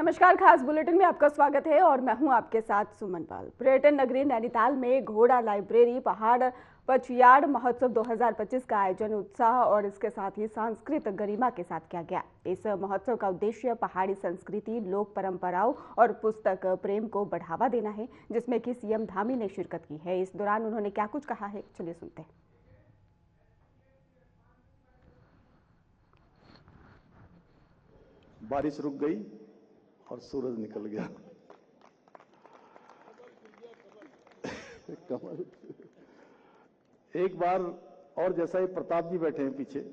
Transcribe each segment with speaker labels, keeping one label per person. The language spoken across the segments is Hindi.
Speaker 1: नमस्कार, खास बुलेटिन में आपका स्वागत है और मैं हूं आपके साथ सुमन पाल। पर्यटन नगरी नैनीताल में घोड़ा लाइब्रेरी पहाड़ पचयाड़ महोत्सव 2025 का आयोजन उत्साह और इसके साथ ही सांस्कृतिक गरिमा के साथ किया गया। इस महोत्सव का उद्देश्य पहाड़ी संस्कृति, लोक परंपराओं और पुस्तक प्रेम को बढ़ावा देना है, जिसमें कि सीएम धामी ने शिरकत की है। इस दौरान उन्होंने क्या कुछ कहा है, चलिए सुनते हैं।
Speaker 2: बारिश रुक गई और सूरज निकल गया। कमल एक बार और, जैसा ही प्रताप जी बैठे हैं पीछे,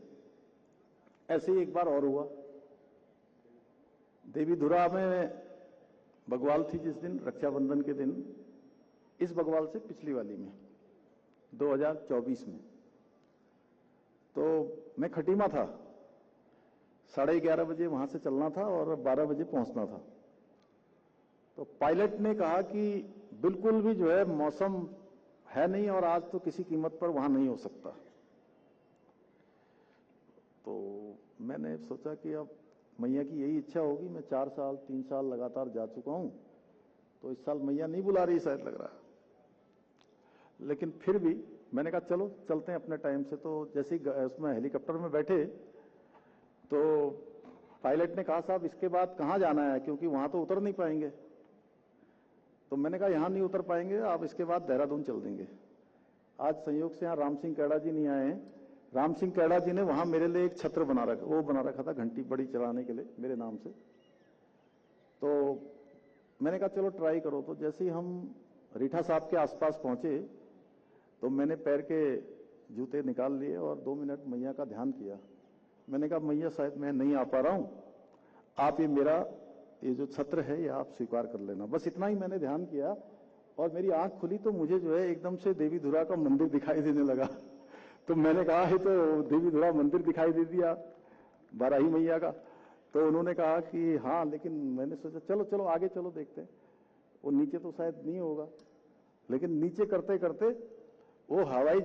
Speaker 2: ऐसे ही एक बार और हुआ। देवीधुरा में बगवाल थी जिस दिन, रक्षाबंधन के दिन, इस बगवाल से पिछली वाली में 2024 में। तो मैं खटीमा था, 11:30 बजे वहां से चलना था और 12 बजे पहुंचना था। तो पायलट ने कहा कि बिल्कुल भी जो है मौसम है नहीं और आज तो किसी कीमत पर वहां नहीं हो सकता। तो मैंने सोचा कि अब मैया की यही इच्छा होगी, मैं 3 साल लगातार जा चुका हूं, तो इस साल मैया नहीं बुला रही शायद, लग रहा है। लेकिन फिर भी मैंने कहा चलो चलते हैं अपने टाइम से। तो जैसे ही उसमें हेलीकॉप्टर में बैठे तो पायलट ने कहा, साहब इसके बाद कहां जाना है, क्योंकि वहां तो उतर नहीं पाएंगे। तो मैंने कहा यहां नहीं उतर पाएंगे, आप इसके बाद देहरादून चल देंगे। आज संयोग से यहां राम सिंह कैड़ा जी नहीं आए हैं। राम सिंह कैड़ा जी ने वहां मेरे लिए एक छत्र बना रखा था, घंटी बड़ी चलाने के लिए मेरे नाम से। तो मैंने कहा चलो ट्राई करो। तो जैसे ही हम रीठा साहब के आसपास पहुंचे तो मैंने पैर के जूते निकाल लिए और 2 मिनट मैया का ध्यान किया। मैंने कहा मैया शायद मैं नहीं आ पा रहा हूं, आप ये जो छत्र है ये आप स्वीकार कर लेना। बस इतना ही मैंने ध्यान किया और मेरी आंख खुली तो मुझे जो है एकदम से देवीधुरा का मंदिर दिखाई देने लगा। तो मैंने कहा है तो देवीधुरा मंदिर दिखाई दे दिया बाराही मैया का। तो उन्होंने कहा कि हाँ, लेकिन मैंने सोचा चलो चलो आगे चलो देखते हैं। वो नीचे तो शायद नहीं होगा, लेकिन नीचे करते करते वो हवाई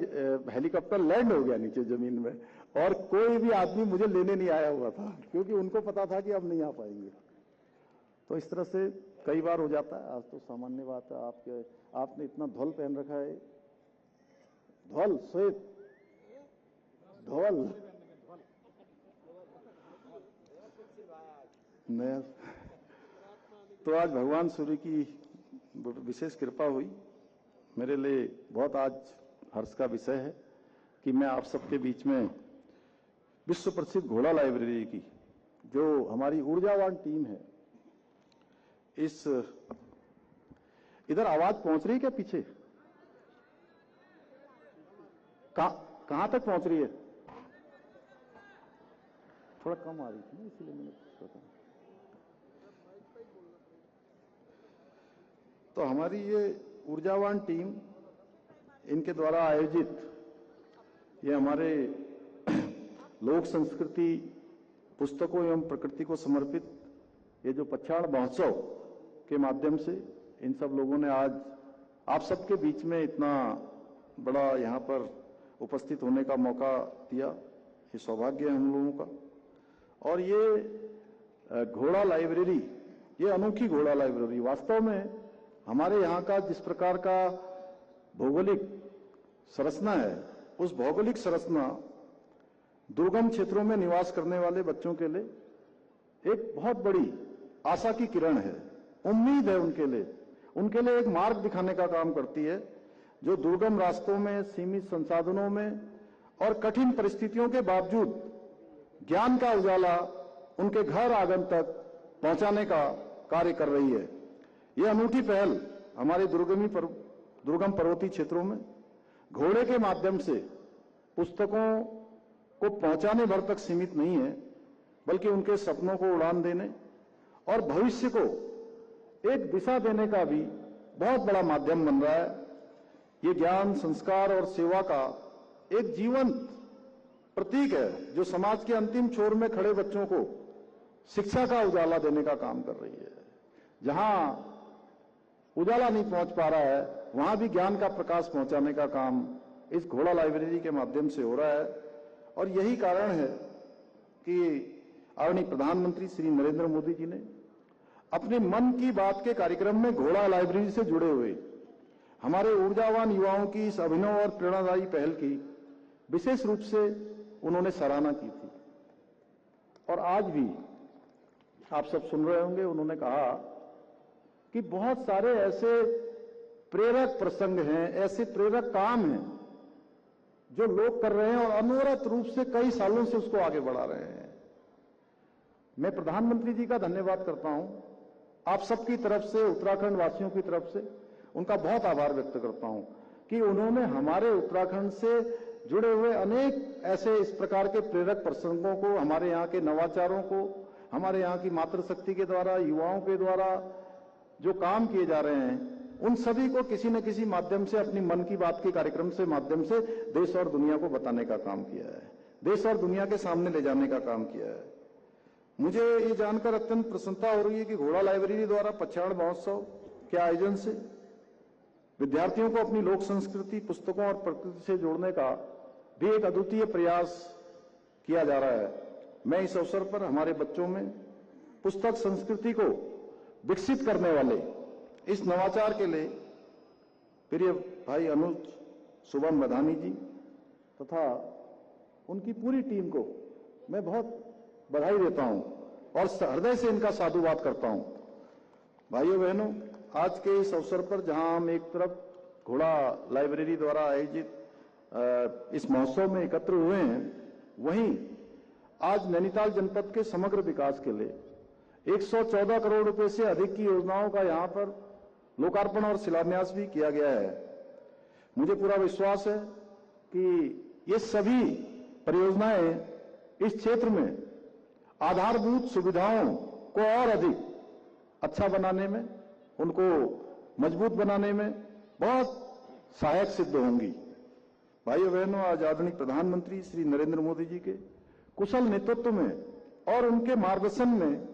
Speaker 2: हेलीकॉप्टर लैंड हो गया नीचे जमीन में, और कोई भी आदमी मुझे लेने नहीं आया हुआ था, क्योंकि उनको पता था कि अब नहीं आ पाएंगे। तो इस तरह से कई बार हो जाता है। आज तो सामान्य बात है। आपने इतना धौल पहन रखा है, धौल श्वेत धौल नया। तो आज भगवान सूर्य की विशेष कृपा हुई। मेरे लिए बहुत आज हर्ष का विषय है कि मैं आप सबके बीच में विश्व प्रसिद्ध घोड़ा लाइब्रेरी की जो हमारी ऊर्जावान टीम है, इधर आवाज पहुंच रही है क्या पीछे? कहां तक पहुंच रही है? थोड़ा कम आ रही थी ना, इसलिए मैंने पूछा। तो हमारी ये ऊर्जावान टीम, इनके द्वारा आयोजित ये हमारे लोक संस्कृति, पुस्तकों एवं प्रकृति को समर्पित ये जो पचयाड़ महोत्सव के माध्यम से इन सब लोगों ने आज आप सबके बीच में इतना बड़ा यहाँ पर उपस्थित होने का मौका दिया। ये सौभाग्य है हम लोगों का। और ये घोड़ा लाइब्रेरी, ये अनोखी घोड़ा लाइब्रेरी वास्तव में हमारे यहाँ का जिस प्रकार का भौगोलिक संरचना है, उस भौगोलिक संरचना दुर्गम क्षेत्रों में निवास करने वाले बच्चों के लिए एक बहुत बड़ी आशा की किरण है, उम्मीद है उनके लिए एक मार्ग दिखाने का काम करती है, जो दुर्गम रास्तों में, सीमित संसाधनों में और कठिन परिस्थितियों के बावजूद ज्ञान का उजाला उनके घर आंगन तक पहुंचाने का कार्य कर रही है। यह अनूठी पहल हमारे दुर्गम पर्वतीय क्षेत्रों में घोड़े के माध्यम से पुस्तकों को पहुंचाने भर तक सीमित नहीं है, बल्कि उनके सपनों को उड़ान देने और भविष्य को एक दिशा देने का भी बहुत बड़ा माध्यम बन रहा है। ये ज्ञान, संस्कार और सेवा का एक जीवंत प्रतीक है, जो समाज के अंतिम छोर में खड़े बच्चों को शिक्षा का उजाला देने का काम कर रही है। जहां उजाला नहीं पहुंच पा रहा है, वहां भी ज्ञान का प्रकाश पहुंचाने का काम इस घोड़ा लाइब्रेरी के माध्यम से हो रहा है। और यही कारण है कि आदरणीय प्रधानमंत्री श्री नरेंद्र मोदी जी ने अपने मन की बात के कार्यक्रम में घोड़ा लाइब्रेरी से जुड़े हुए हमारे ऊर्जावान युवाओं की इस अभिनव और प्रेरणादायी पहल की विशेष रूप से उन्होंने सराहना की थी। और आज भी आप सब सुन रहे होंगे, उन्होंने कहा कि बहुत सारे ऐसे प्रेरक प्रसंग हैं, ऐसे प्रेरक काम हैं जो लोग कर रहे हैं और अनवरत रूप से कई सालों से उसको आगे बढ़ा रहे हैं। मैं प्रधानमंत्री जी का धन्यवाद करता हूं, आप सबकी तरफ से, उत्तराखंड वासियों की तरफ से उनका बहुत आभार व्यक्त करता हूं कि उन्होंने हमारे उत्तराखंड से जुड़े हुए अनेक ऐसे इस प्रकार के प्रेरक प्रसंगों को, हमारे यहाँ के नवाचारों को, हमारे यहाँ की मातृशक्ति के द्वारा, युवाओं के द्वारा जो काम किए जा रहे हैं, उन सभी को किसी न किसी माध्यम से अपनी मन की बात के कार्यक्रम से माध्यम से देश और दुनिया को बताने का काम किया है, देश और दुनिया के सामने ले जाने का काम किया है। मुझे ये जानकर अत्यंत प्रसन्नता हो रही है कि घोड़ा लाइब्रेरी द्वारा पछाड़ महोत्सव के आयोजन से विद्यार्थियों को अपनी लोक संस्कृति, पुस्तकों और प्रकृति से जोड़ने का भी एक अद्वितीय प्रयास किया जा रहा है। मैं इस अवसर पर हमारे बच्चों में पुस्तक संस्कृति को विकसित करने वाले इस नवाचार के लिए प्रिय भाई अनुज सुबन मधानी जी तथा उनकी पूरी टीम को मैं बहुत बधाई देता हूं और हृदय से इनका साधुवाद करता हूं। भाइयों बहनों, आज के इस अवसर पर जहां हम एक तरफ घोड़ा लाइब्रेरी द्वारा आयोजित इस महोत्सव में एकत्र हुए हैं, वहीं आज नैनीताल जनपद के समग्र विकास के लिए 114 करोड़ रुपए से अधिक की योजनाओं का यहां पर लोकार्पण और शिलान्यास भी किया गया है। मुझे पूरा विश्वास है कि ये सभी परियोजनाएं इस क्षेत्र में आधारभूत सुविधाओं को और अधिक अच्छा बनाने में, उनको मजबूत बनाने में बहुत सहायक सिद्ध होंगी। भाइयों बहनों, आज आदरणीय प्रधानमंत्री श्री नरेंद्र मोदी जी के कुशल नेतृत्व में और उनके मार्गदर्शन में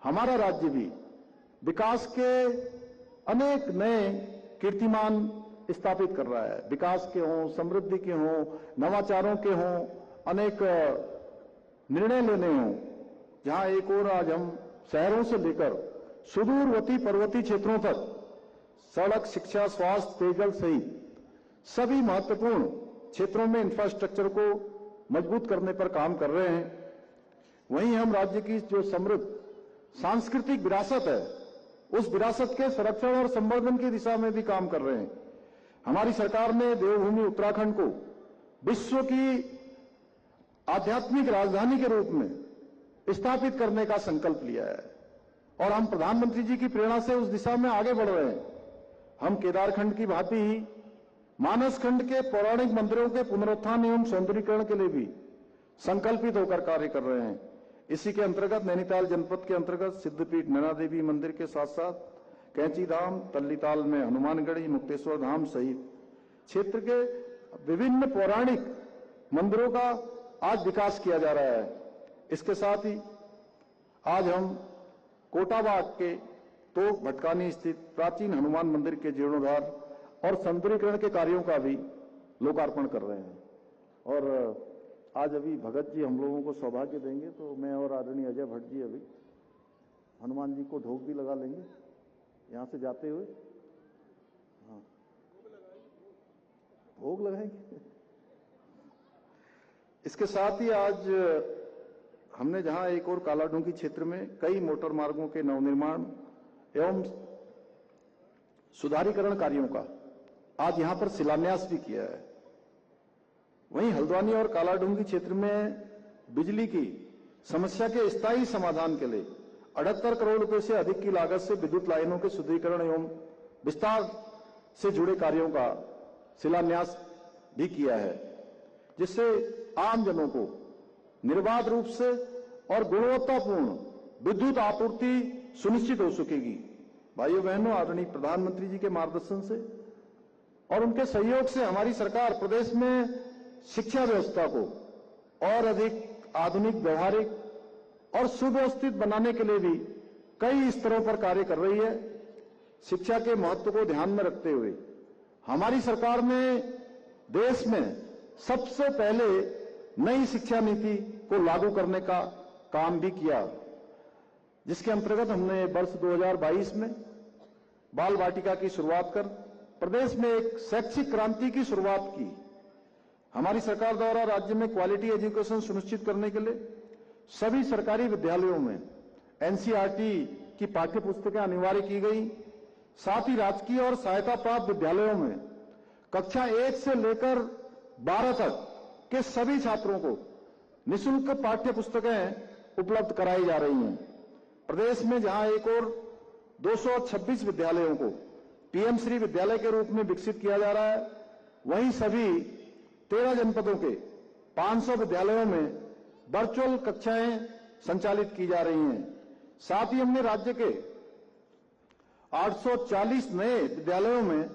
Speaker 2: हमारा राज्य भी विकास के अनेक नए कीर्तिमान स्थापित कर रहा है। विकास के हों, समृद्धि के हों, नवाचारों के हों, अनेक निर्णय लेने हों, जहां एक ओर आज हम शहरों से लेकर सुदूरवर्ती पर्वतीय क्षेत्रों तक सड़क, शिक्षा, स्वास्थ्य, पेयजल सहित सभी महत्वपूर्ण क्षेत्रों में इंफ्रास्ट्रक्चर को मजबूत करने पर काम कर रहे हैं। वहीं हम राज्य की जो समृद्ध सांस्कृतिक विरासत है, उस विरासत के संरक्षण और संवर्धन की दिशा में भी काम कर रहे हैं। हमारी सरकार ने देवभूमि उत्तराखंड को विश्व की आध्यात्मिक राजधानी के रूप में स्थापित करने का संकल्प लिया है और हम प्रधानमंत्री जी की प्रेरणा से उस दिशा में आगे बढ़ रहे हैं। हम केदारखंड की भांति ही मानसखंड के पौराणिक मंदिरों के पुनरुत्थान एवं सौंदर्यीकरण के लिए भी संकल्पित होकर कार्य कर रहे हैं। इसी के अंतर्गत नैनीताल जनपद के अंतर्गत सिद्धपीठ नैना देवी मंदिर के साथ साथ कैंची धाम, तल्लीताल में हनुमानगढ़ी, मुक्तेश्वर धाम सहित क्षेत्र के विभिन्न पौराणिक मंदिरों का आज विकास किया जा रहा है। इसके साथ ही आज हम कोटाबाग के तोक भटकानी स्थित प्राचीन हनुमान मंदिर के जीर्णोद्धार और सौंदर्यीकरण के कार्यों का भी लोकार्पण कर रहे हैं। और आज अभी भगत जी हम लोगों को सौभाग्य देंगे, तो मैं और आदरणीय अजय भट्ट जी अभी हनुमान जी को ढोक भी लगा लेंगे यहां से जाते हुए। हाँ, भोग लगाएंगे। इसके साथ ही आज हमने जहां एक और कालाढूंगी क्षेत्र में कई मोटर मार्गों के नवनिर्माण एवं सुधारीकरण कार्यों का आज यहां पर शिलान्यास भी किया है। वहीं हल्द्वानी और कालाढूंगी क्षेत्र में बिजली की समस्या के स्थायी समाधान के लिए 78 करोड़ रुपए से अधिक की लागत से विद्युत लाइनों के सुदृढ़ीकरण एवं विस्तार से जुड़े कार्यों का शिलान्यास भी किया है, जिससे आम जनों को निर्बाध रूप से और गुणवत्तापूर्ण विद्युत आपूर्ति सुनिश्चित हो सकेगी। भाइयों बहनों, आदरणीय प्रधानमंत्री जी के मार्गदर्शन से और उनके सहयोग से हमारी सरकार प्रदेश में शिक्षा व्यवस्था को और अधिक आधुनिक, व्यवहारिक और सुव्यवस्थित बनाने के लिए भी कई स्तरों पर कार्य कर रही है। शिक्षा के महत्व को ध्यान में रखते हुए हमारी सरकार ने देश में सबसे पहले नई शिक्षा नीति को लागू करने का काम भी किया, जिसके अंतर्गत हमने वर्ष 2022 में बाल वाटिका की शुरुआत कर प्रदेश में एक शैक्षिक क्रांति की शुरुआत की। हमारी सरकार द्वारा राज्य में क्वालिटी एजुकेशन सुनिश्चित करने के लिए सभी सरकारी विद्यालयों में एनसीईआरटी की पाठ्य पुस्तकें अनिवार्य की गई। साथ ही राजकीय और सहायता प्राप्त विद्यालयों में कक्षा 1 से लेकर 12 तक के सभी छात्रों को निःशुल्क पाठ्य पुस्तकें उपलब्ध कराई जा रही हैं। प्रदेश में जहां एक और 226 विद्यालयों को पीएम श्री विद्यालय के रूप में विकसित किया जा रहा है, वहीं सभी 13 जनपदों के 500 विद्यालयों में वर्चुअल कक्षाएं संचालित की जा रही हैं। साथ ही हमने राज्य के 840 नए विद्यालयों में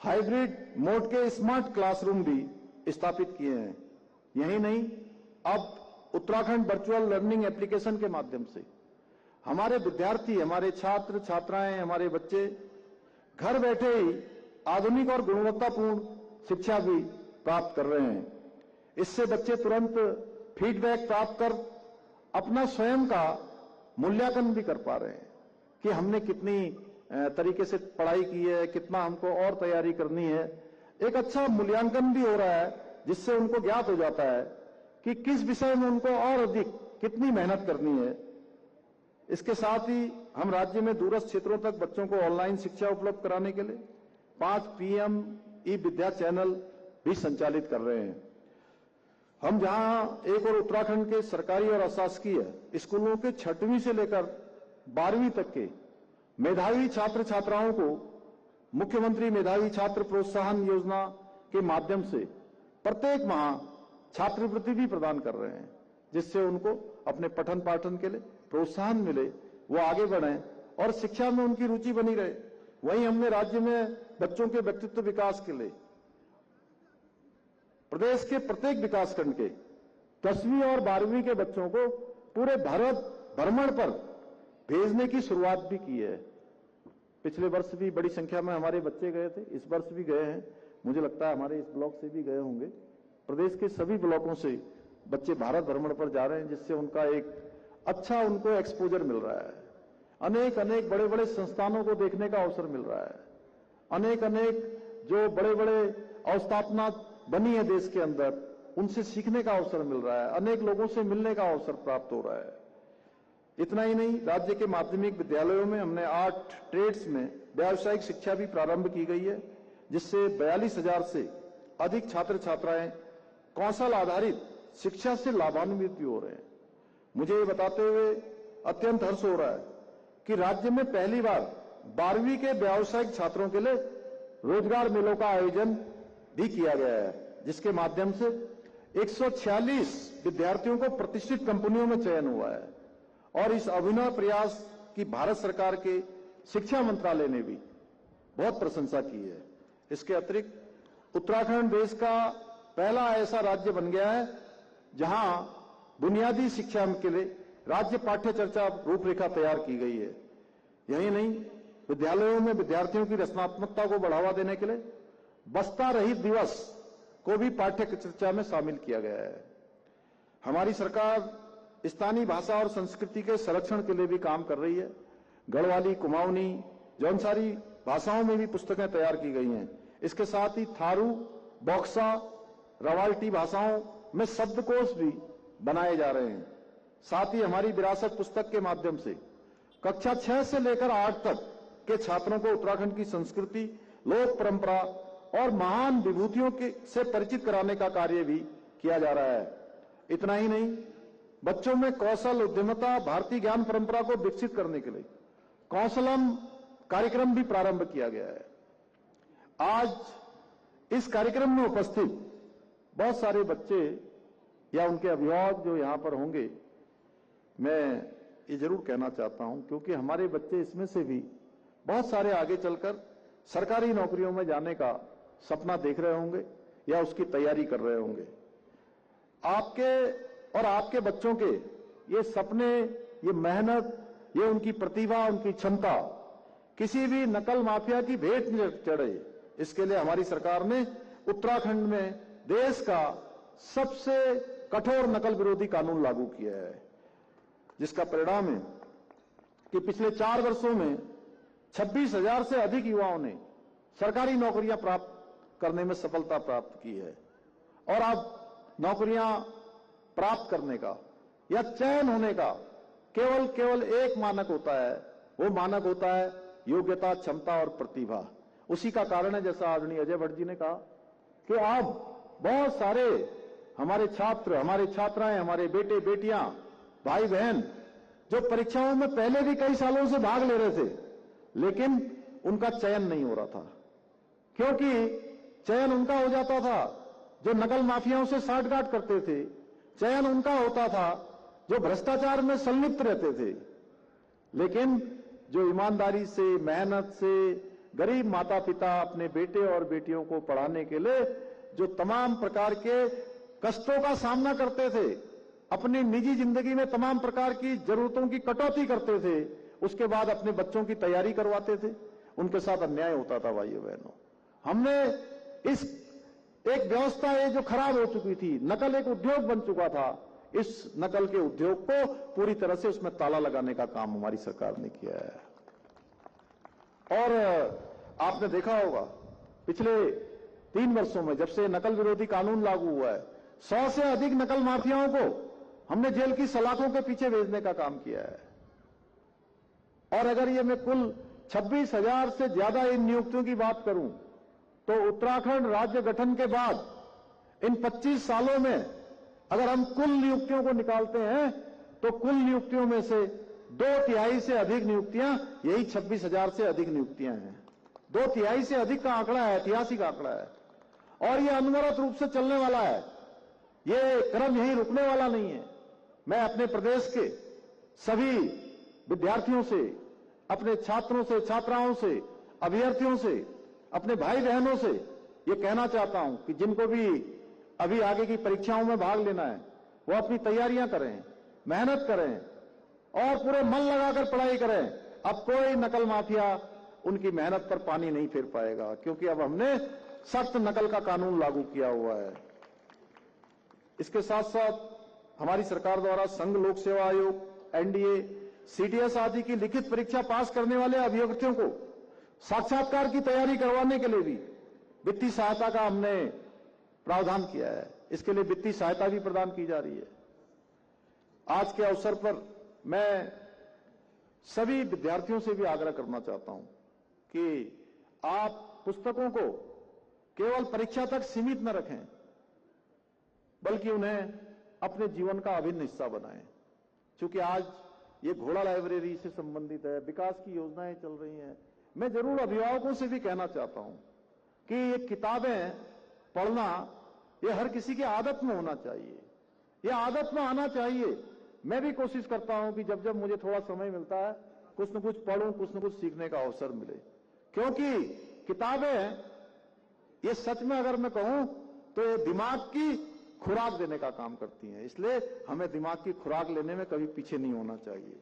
Speaker 2: हाइब्रिड मोड के स्मार्ट क्लासरूम भी स्थापित किए हैं। यही नहीं, अब उत्तराखंड वर्चुअल लर्निंग एप्लीकेशन के माध्यम से हमारे विद्यार्थी, हमारे छात्र छात्राएं, हमारे बच्चे घर बैठे ही आधुनिक और गुणवत्तापूर्ण शिक्षा भी प्राप्त कर रहे हैं। इससे बच्चे तुरंत फीडबैक प्राप्त कर अपना स्वयं का मूल्यांकन भी कर पा रहे हैं कि हमने कितनी तरीके से पढ़ाई की है, कितना हमको और तैयारी करनी है। एक अच्छा मूल्यांकन भी हो रहा है, जिससे उनको ज्ञात हो जाता है कि किस विषय में उनको और अधिक कितनी मेहनत करनी है। इसके साथ ही हम राज्य में दूरस्थ क्षेत्रों तक बच्चों को ऑनलाइन शिक्षा उपलब्ध कराने के लिए 5 पीएम ई विद्या चैनल भी संचालित कर रहे हैं। हम जहां एक और उत्तराखंड के सरकारी और अशासकीय स्कूलों के 6वीं से लेकर 12वीं तक के मेधावी छात्र छात्राओं को मुख्यमंत्री मेधावी छात्र प्रोत्साहन योजना के माध्यम से प्रत्येक माह छात्रवृत्ति भी प्रदान कर रहे हैं, जिससे उनको अपने पठन पाठन के लिए प्रोत्साहन मिले, वो आगे बढ़ें और शिक्षा में उनकी रुचि बनी रहे। वहीं हमने राज्य में बच्चों के व्यक्तित्व विकास के लिए प्रदेश के प्रत्येक विकासखंड के 10वीं और 12वीं के बच्चों को पूरे भारत भ्रमण पर भेजने की शुरुआत भी की है। पिछले वर्ष भी बड़ी संख्या में हमारे बच्चे गए थे, इस वर्ष भी गए हैं। मुझे लगता है हमारे इस ब्लॉक से भी गए होंगे। प्रदेश के सभी ब्लॉकों से बच्चे भारत भ्रमण पर जा रहे हैं, जिससे उनका एक अच्छा उनको एक्सपोजर मिल रहा है। अनेक अनेक बड़े बड़े संस्थानों को देखने का अवसर मिल रहा है। अनेक अनेक जो बड़े बड़े अवस्थापना बनी है देश के अंदर, उनसे सीखने का अवसर मिल रहा है। अनेक लोगों से मिलने का अवसर प्राप्त हो रहा है। इतना ही नहीं, राज्य के माध्यमिक विद्यालयों में हमने 8 ट्रेड्स में व्यावसायिक शिक्षा भी प्रारंभ की गई है, जिससे 42,000 से अधिक छात्र छात्राएं कौशल आधारित शिक्षा से लाभान्वित भी हो रहे हैं। मुझे ये बताते हुए अत्यंत हर्ष हो रहा है कि राज्य में पहली बार 12वीं के व्यावसायिक छात्रों के लिए रोजगार मेलों का आयोजन भी किया गया है, जिसके माध्यम से 146 विद्यार्थियों को प्रतिष्ठित कंपनियों में चयन हुआ है। और इस अभिनव प्रयास की भारत सरकार के शिक्षा मंत्रालय ने भी बहुत प्रशंसा की है। इसके अतिरिक्त उत्तराखंड देश का पहला ऐसा राज्य बन गया है जहां बुनियादी शिक्षा के लिए राज्य पाठ्य चर्चा रूपरेखा तैयार की गई है। यही नहीं, विद्यालयों में विद्यार्थियों की रचनात्मकता को बढ़ावा देने के लिए बस्ता रहित दिवस को भी पाठ्य चर्चा में शामिल किया गया है। हमारी सरकार स्थानीय भाषा और संस्कृति के संरक्षण के लिए भी काम कर रही है। गढ़वाली, कुमाऊनी, जौनसारी भाषाओं में भी पुस्तकें तैयार की गई हैं। इसके साथ ही थारू, बॉक्सा, रवाल्टी भाषाओं में शब्दकोश भी बनाए जा रहे हैं। साथ ही हमारी विरासत पुस्तक के माध्यम से कक्षा 6 से लेकर 8 तक के छात्रों को उत्तराखंड की संस्कृति, लोक परंपरा और महान विभूतियों से परिचित कराने का कार्य भी किया जा रहा है। इतना ही नहीं, बच्चों में कौशल, उद्यमिता, भारतीय ज्ञान परंपरा को विकसित करने के लिए कौशलम कार्यक्रम भी प्रारंभ किया गया है। आज इस कार्यक्रम में उपस्थित बहुत सारे बच्चे या उनके अभिभावक जो यहां पर होंगे, मैं ये जरूर कहना चाहता हूं, क्योंकि हमारे बच्चे इसमें से भी बहुत सारे आगे चलकर सरकारी नौकरियों में जाने का सपना देख रहे होंगे या उसकी तैयारी कर रहे होंगे। आपके और आपके बच्चों के ये सपने, ये मेहनत, ये उनकी प्रतिभा, उनकी क्षमता किसी भी नकल माफिया की भेंट न चढ़े, इसके लिए हमारी सरकार ने उत्तराखंड में देश का सबसे कठोर नकल विरोधी कानून लागू किया है, जिसका परिणाम है कि पिछले 4 वर्षों में 26,000 से अधिक युवाओं ने सरकारी नौकरियां प्राप्त करने में सफलता प्राप्त की है। और अब नौकरियां प्राप्त करने का या चयन होने का केवल एक मानक होता है, वो मानक होता है योग्यता, क्षमता और प्रतिभा। उसी का कारण है, जैसा आदरणीय अजय भट्ट जी ने कहा, कि अब बहुत सारे हमारे छात्र, हमारे छात्राएं, हमारे बेटे बेटियां, भाई बहन जो परीक्षाओं में पहले भी कई सालों से भाग ले रहे थे, लेकिन उनका चयन नहीं हो रहा था, क्योंकि चयन उनका हो जाता था जो नकल माफियाओं से साठगांठ करते थे, चयन उनका होता था जो भ्रष्टाचार में संलिप्त रहते थे। लेकिन जो ईमानदारी से, मेहनत से गरीब माता पिता अपने बेटे और बेटियों को पढ़ाने के लिए जो तमाम प्रकार के कष्टों का सामना करते थे, अपनी निजी जिंदगी में तमाम प्रकार की जरूरतों की कटौती करते थे, उसके बाद अपने बच्चों की तैयारी करवाते थे, उनके साथ अन्याय होता था। भाइयों बहनों, हमने इस एक व्यवस्था है जो खराब हो चुकी थी, नकल एक उद्योग बन चुका था, इस नकल के उद्योग को पूरी तरह से उसमें ताला लगाने का काम हमारी सरकार ने किया है। और आपने देखा होगा पिछले 3 वर्षों में, जब से नकल विरोधी कानून लागू हुआ है, 100 से अधिक नकल माफियाओं को हमने जेल की सलाखों के पीछे भेजने का काम किया है। और अगर ये मैं कुल 26,000 से ज्यादा इन नियुक्तियों की बात करूं, तो उत्तराखंड राज्य गठन के बाद इन 25 सालों में अगर हम कुल नियुक्तियों को निकालते हैं, तो कुल नियुक्तियों में से 2/3 से अधिक नियुक्तियां यही 26,000 से अधिक नियुक्तियां हैं। 2/3 से अधिक का आंकड़ा है, ऐतिहासिक आंकड़ा है, और यह अनवरत रूप से चलने वाला है, ये क्रम यहीं रुकने वाला नहीं है। मैं अपने प्रदेश के सभी विद्यार्थियों से, अपने छात्रों से, छात्राओं से, अभ्यर्थियों से, अपने भाई बहनों से ये कहना चाहता हूं कि जिनको भी अभी आगे की परीक्षाओं में भाग लेना है, वो अपनी तैयारियां करें, मेहनत करें और पूरे मन लगाकर पढ़ाई करें। अब कोई नकल माफिया उनकी मेहनत पर पानी नहीं फेर पाएगा, क्योंकि अब हमने सख्त नकल का कानून लागू किया हुआ है। इसके साथ साथ हमारी सरकार द्वारा संघ लोक सेवा आयोग, एनडीए, सीटीएस आदि की लिखित परीक्षा पास करने वाले अभ्यर्थियों को साक्षात्कार की तैयारी करवाने के लिए भी वित्तीय सहायता का हमने प्रावधान किया है। इसके लिए वित्तीय सहायता भी प्रदान की जा रही है। आज के अवसर पर मैं सभी विद्यार्थियों से भी आग्रह करना चाहता हूं कि आप पुस्तकों को केवल परीक्षा तक सीमित न रखें, बल्कि उन्हें अपने जीवन का अभिन्न हिस्सा बनाएं। क्योंकि आज ये घोड़ा लाइब्रेरी से संबंधित है, विकास की योजनाएं चल रही हैं। मैं जरूर अभिभावकों से भी कहना चाहता हूं कि ये किताबें पढ़ना ये हर किसी की आदत में होना चाहिए, ये आदत में आना चाहिए। मैं भी कोशिश करता हूं कि जब जब मुझे थोड़ा समय मिलता है, कुछ न कुछ पढ़ूं, कुछ न कुछ सीखने का अवसर मिले, क्योंकि किताबें ये सच में अगर मैं कहूं तो ये दिमाग की खुराक देने का काम करती हैं। इसलिए हमें दिमाग की खुराक लेने में कभी पीछे नहीं होना चाहिए।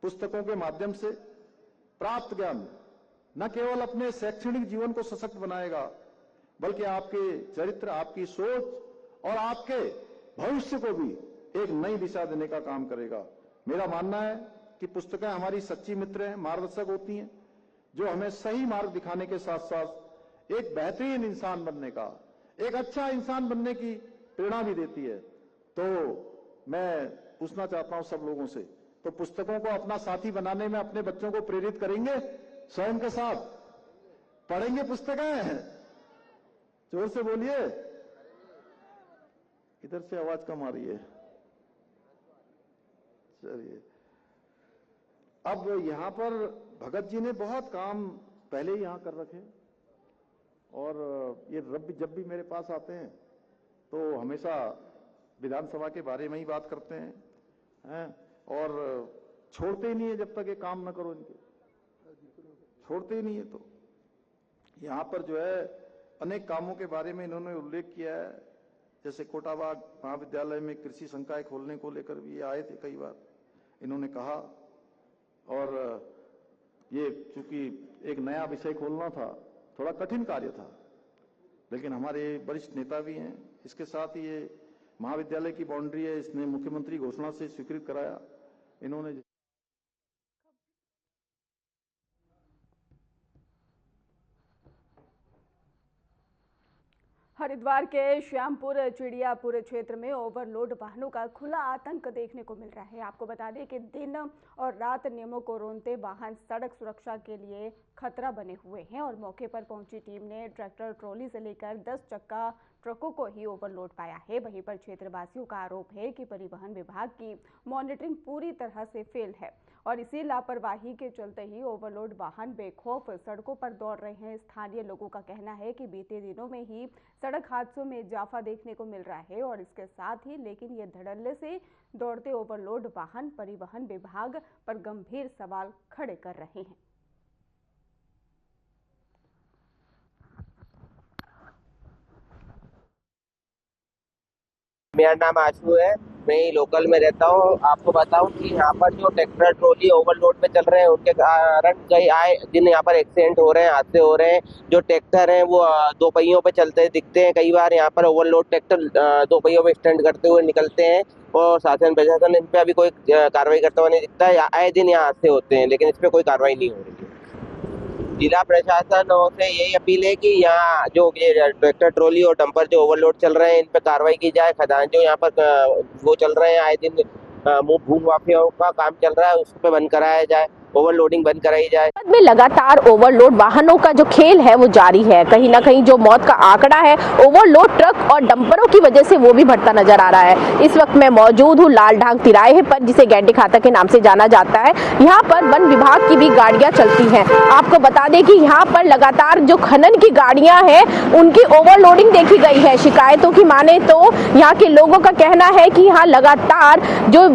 Speaker 2: पुस्तकों के माध्यम से प्राप्त ज्ञान न केवल अपने शैक्षणिक जीवन को सशक्त बनाएगा, बल्कि आपके चरित्र, आपकी सोच और आपके भविष्य को भी एक नई दिशा देने का काम करेगा। मेरा मानना है कि पुस्तकें हमारी सच्ची मित्र हैं, मार्गदर्शक होती हैं, जो हमें सही मार्ग दिखाने के साथ साथ एक बेहतरीन इंसान बनने का, एक अच्छा इंसान बनने की प्रेरणा भी देती है। तो मैं पूछना चाहता हूं सब लोगों से, तो पुस्तकों को अपना साथी बनाने में अपने बच्चों को प्रेरित करेंगे? स्वयं के साथ पढ़ेंगे पुस्तकें? जोर से बोलिए, इधर से आवाज कम आ रही है। चलिए, अब यहां पर भगत जी ने बहुत काम पहले ही यहां कर रखे, और ये जब भी मेरे पास आते हैं तो हमेशा विधानसभा के बारे में ही बात करते हैं, और छोड़ते ही नहीं है जब तक ये काम न करो, इनके छोड़ते ही नहीं है। तो यहां पर जो है अनेक कामों के बारे में इन्होंने उल्लेख किया है, जैसे कोटाबाग महाविद्यालय में कृषि संकाय खोलने को लेकर भी ये आए थे, कई बार इन्होंने कहा। और ये चूंकि एक नया विषय खोलना था, थोड़ा कठिन कार्य था, लेकिन हमारे वरिष्ठ नेता भी हैं। इसके साथ ही ये महाविद्यालय की बाउंड्री है, इसने मुख्यमंत्री घोषणा से स्वीकृत कराया, इन्होंने
Speaker 1: हरिद्वार के श्यामपुर चिड़ियापुर क्षेत्र में ओवरलोड वाहनों का खुला आतंक देखने को मिल रहा है। आपको बता दें कि दिन और रात नियमों को रोनते वाहन सड़क सुरक्षा के लिए खतरा बने हुए हैं और मौके पर पहुंची टीम ने ट्रैक्टर ट्रॉली से लेकर 10 चक्का ट्रकों को ही ओवरलोड पाया है। वहीं पर क्षेत्रवासियों का आरोप है कि परिवहन विभाग की मॉनिटरिंग पूरी तरह से फेल है और इसी लापरवाही के चलते ही ओवरलोड वाहन बेखौफ सड़कों पर दौड़ रहे हैं। स्थानीय लोगों का कहना है कि बीते दिनों में ही सड़क हादसों में इजाफा देखने को मिल रहा है और इसके साथ ही लेकिन ये धड़ल्ले से दौड़ते ओवरलोड वाहन परिवहन विभाग पर गंभीर सवाल खड़े कर रहे हैं।
Speaker 3: मेरा नाम आशू है, मैं ही लोकल में रहता हूँ। आपको बताऊं कि यहाँ पर जो ट्रैक्टर ट्रॉली ओवरलोड पे चल रहे हैं उनके कारण कई आए दिन यहाँ पर एक्सीडेंट हो रहे हैं, हादसे हो रहे हैं। जो ट्रैक्टर हैं वो दो पहियों पे चलते दिखते हैं। कई बार यहाँ पर ओवरलोड ट्रैक्टर दो पहियों पे स्टैंड करते हुए निकलते हैं और शासन प्रशासन इन पे अभी कोई कार्रवाई करता हुआ नहीं दिखता है। आए दिन यहाँ हादसे होते हैं लेकिन इस पर कोई कार्रवाई नहीं हो रही है। जिला प्रशासन से यही अपील है कि यहाँ जो ये ट्रैक्टर ट्रॉली और डंपर जो ओवरलोड चल रहे हैं इन पर कार्रवाई की जाए। खदान जो यहाँ पर वो चल रहे हैं, आए दिन भूमि माफियाओं का काम चल रहा है, उस पर बंद कराया जाए, ओवरलोडिंग बंद कराई जाए।
Speaker 4: में लगातार ओवरलोड वाहनों का जो खेल है वो जारी है। कहीं ना कहीं जो मौत का आंकड़ा है ओवरलोड ट्रक और डंपरों की वजह से वो भी बढ़ता नजर आ रहा है। इस वक्त मैं मौजूद हूँ लाल ढांग तिराहे पर, जिसे गैंडी खाता के नाम से जाना जाता है। यहाँ पर वन विभाग की भी गाड़ियां चलती हैं। आपको बता दें कि यहाँ पर लगातार जो खनन की गाड़ियां हैं उनकी ओवरलोडिंग देखी गई है। शिकायतों की माने तो यहाँ के लोगों का कहना है कि यहाँ लगातार जो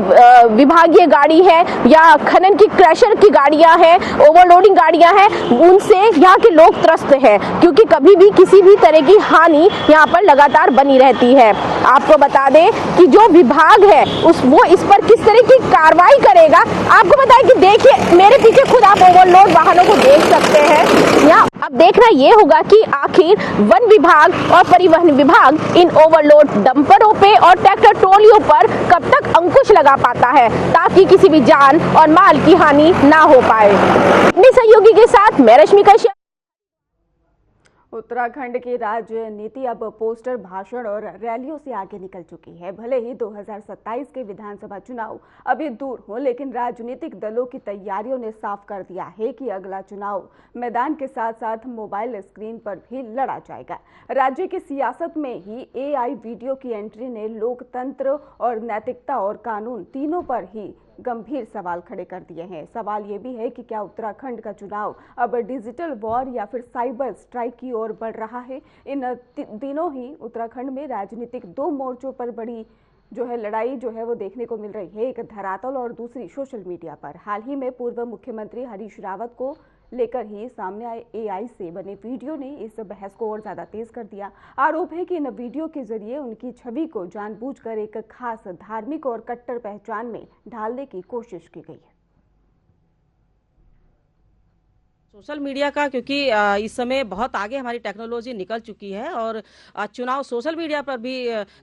Speaker 4: विभागीय गाड़ी है या खनन की क्रैशर की गाड़ियां हैं, ओवरलोडिंग गाड़ियां हैं, उनसे यहाँ के लोग त्रस्त हैं क्योंकि कभी भी किसी भी तरह की हानि यहाँ पर लगातार बनी रहती है। आपको बता दें कि जो विभाग है वो इस पर किस तरह की कार्रवाई करेगा। आपको बताएं कि देखिए मेरे पीछे खुद आप ओवरलोड वाहनों को देख सकते हैं। यहाँ अब देखना ये होगा कि आखिर वन विभाग और परिवहन विभाग इन ओवरलोड डंपरों पे और ट्रैक्टर ट्रॉलियों पर कब तक अंकुश लगा पाता है ताकि किसी भी जान और माल की हानि ना हो पाए। अपने सहयोगी के साथ मैं रश्मि कश्यप।
Speaker 1: उत्तराखंड की राजनीति अब पोस्टर, भाषण और रैलियों से आगे निकल चुकी है। भले ही 2027 के विधानसभा चुनाव अभी दूर हो, लेकिन राजनीतिक दलों की तैयारियों ने साफ कर दिया है कि अगला चुनाव मैदान के साथ साथ मोबाइल स्क्रीन पर भी लड़ा जाएगा। राज्य की सियासत में ही AI वीडियो की एंट्री ने लोकतंत्र और नैतिकता और कानून तीनों पर ही गंभीर सवाल खड़े कर दिए हैं। सवाल ये भी है कि क्या उत्तराखंड का चुनाव अब डिजिटल वॉर या फिर साइबर स्ट्राइक की ओर बढ़ रहा है। इन दिनों ही उत्तराखंड में राजनीतिक दो मोर्चों पर बड़ी जो है लड़ाई जो है वो देखने को मिल रही है, एक धरातल और दूसरी सोशल मीडिया पर। हाल ही में पूर्व मुख्यमंत्री हरीश रावत को लेकर ही सामने आए AI से बने वीडियो ने इस बहस को और ज्यादा तेज कर दिया। आरोप है कि इन वीडियो के जरिए उनकी छवि को जानबूझकर एक खास धार्मिक और कट्टर पहचान में ढालने की कोशिश की गई है।
Speaker 5: सोशल मीडिया का, क्योंकि इस समय बहुत आगे हमारी टेक्नोलॉजी निकल चुकी है और चुनाव सोशल मीडिया पर भी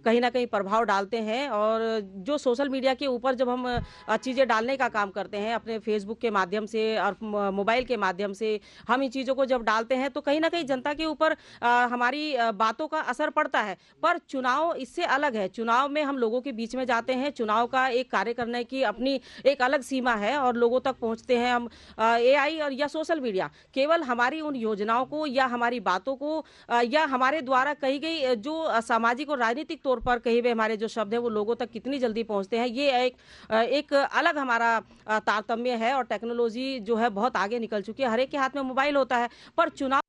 Speaker 5: कहीं ना कहीं प्रभाव डालते हैं। और जो सोशल मीडिया के ऊपर जब हम चीज़ें डालने का काम करते हैं अपने फेसबुक के माध्यम से और मोबाइल के माध्यम से, हम इन चीज़ों को जब डालते हैं तो कहीं ना कहीं जनता के ऊपर हमारी बातों का असर पड़ता है। पर चुनाव इससे अलग है। चुनाव में हम लोगों के बीच में जाते हैं, चुनाव का एक कार्य करने की अपनी एक अलग सीमा है और लोगों तक पहुँचते हैं हम। AI और या सोशल मीडिया केवल हमारी उन योजनाओं को या हमारी बातों को या हमारे द्वारा कही गई जो सामाजिक और राजनीतिक तौर पर कहे हुए हमारे जो शब्द हैं वो लोगों तक कितनी जल्दी पहुंचते हैं, ये एक अलग हमारा तारतम्य है। और टेक्नोलॉजी जो है बहुत आगे निकल चुकी है, हर एक के हाथ में मोबाइल होता है। पर चुनाव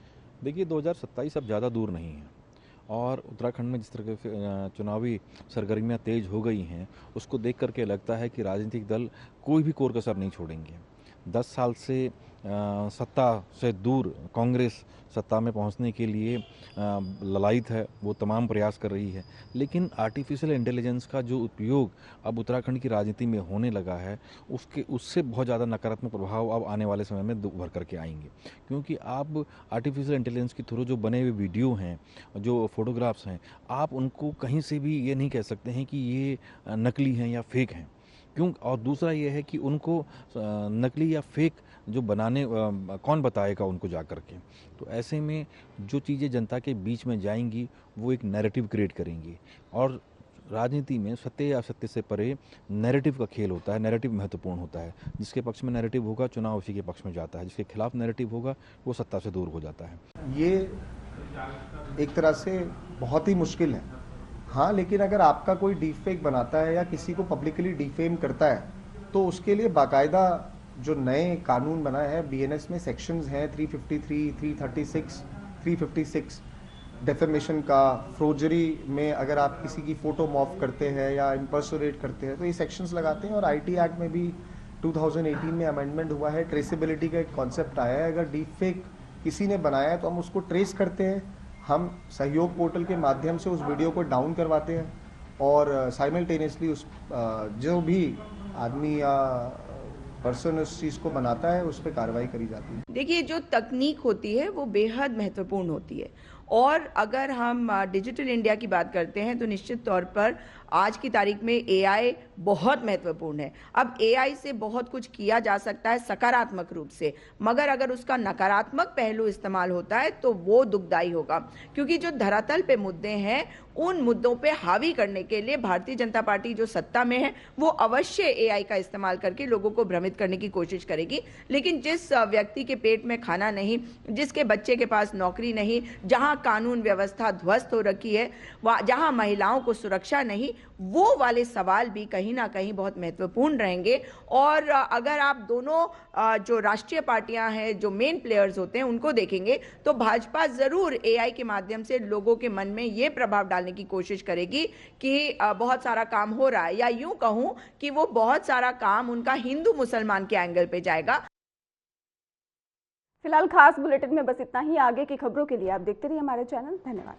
Speaker 6: देखिए 2027 अब ज़्यादा दूर नहीं है और उत्तराखंड में जिस तरह के चुनावी सरगर्मियाँ तेज हो गई हैं उसको देख करके लगता है कि राजनीतिक दल कोई भी कोर कसर नहीं छोड़ेंगे। 10 साल से सत्ता से दूर कांग्रेस सत्ता में पहुंचने के लिए ललायित है, वो तमाम प्रयास कर रही है। लेकिन आर्टिफिशियल इंटेलिजेंस का जो उपयोग अब उत्तराखंड की राजनीति में होने लगा है उससे बहुत ज़्यादा नकारात्मक प्रभाव अब आने वाले समय में उभर करके आएंगे। क्योंकि आप आर्टिफिशियल इंटेलिजेंस के थ्रू जो बने हुए वीडियो हैं, जो फोटोग्राफ्स हैं, आप उनको कहीं से भी ये नहीं कह सकते हैं कि ये नकली हैं या फेक हैं। क्यों, और दूसरा ये है कि उनको नकली या फेक जो बनाने कौन बताएगा उनको जा कर के। तो ऐसे में जो चीज़ें जनता के बीच में जाएंगी वो एक नैरेटिव क्रिएट करेंगी, और राजनीति में सत्य या असत्य से परे नैरेटिव का खेल होता है, नैरेटिव महत्वपूर्ण होता है। जिसके पक्ष में नैरेटिव होगा चुनाव उसी के पक्ष में जाता है, जिसके खिलाफ नैरेटिव होगा वो सत्ता से दूर हो जाता है।
Speaker 7: ये एक तरह से बहुत ही मुश्किल है। हाँ, लेकिन अगर आपका कोई डीफेक बनाता है या किसी को पब्लिकली डिफेम करता है तो उसके लिए बाकायदा जो नए कानून बनाए हैं, बीएनएस में सेक्शंस हैं 353, 336, 356 डेफेमेशन का, फ्रोजरी में अगर आप किसी की फोटो मॉफ करते हैं या इम्पर्सोनेट करते हैं तो ये सेक्शंस लगाते हैं। और आईटी एक्ट में भी 2018 में अमेंडमेंट हुआ है, ट्रेसेबिलिटी का एक कॉन्सेप्ट आया है। अगर डीफेक किसी ने बनाया है तो हम उसको ट्रेस करते हैं, हम सहयोग पोर्टल के माध्यम से उस वीडियो को डाउन करवाते हैं और साइमल्टेनियसली उस जो भी आदमी या पर्सन उस चीज़ को बनाता है उस पर कार्रवाई करी जाती है।
Speaker 8: देखिए, जो तकनीक होती है वो बेहद महत्वपूर्ण होती है, और अगर हम डिजिटल इंडिया की बात करते हैं तो निश्चित तौर पर आज की तारीख में एआई बहुत महत्वपूर्ण है। अब एआई से बहुत कुछ किया जा सकता है सकारात्मक रूप से, मगर अगर उसका नकारात्मक पहलू इस्तेमाल होता है तो वो दुखदाई होगा, क्योंकि जो धरातल पे मुद्दे हैं उन मुद्दों पे हावी करने के लिए भारतीय जनता पार्टी जो सत्ता में है वो अवश्य एआई का इस्तेमाल करके लोगों को भ्रमित करने की कोशिश करेगी। लेकिन जिस व्यक्ति के पेट में खाना नहीं, जिसके बच्चे के पास नौकरी नहीं, जहां कानून व्यवस्था ध्वस्त हो रखी है, जहां महिलाओं को सुरक्षा नहीं, वो वाले सवाल भी कहीं ना कहीं बहुत महत्वपूर्ण रहेंगे। और अगर आप दोनों जो राष्ट्रीय पार्टियां हैं, जो मेन प्लेयर्स होते हैं, उनको देखेंगे तो भाजपा जरूर एआई के माध्यम से लोगों के मन में ये प्रभाव डालने की कोशिश करेगी कि बहुत सारा काम हो रहा है, या यूं कहूं कि वो बहुत सारा काम उनका हिंदू मुसलमान के एंगल पे जाएगा।
Speaker 1: फिलहाल खास बुलेटिन में बस इतना ही। आगे की खबरों के लिए आप देखते रहिए हमारे चैनल। धन्यवाद।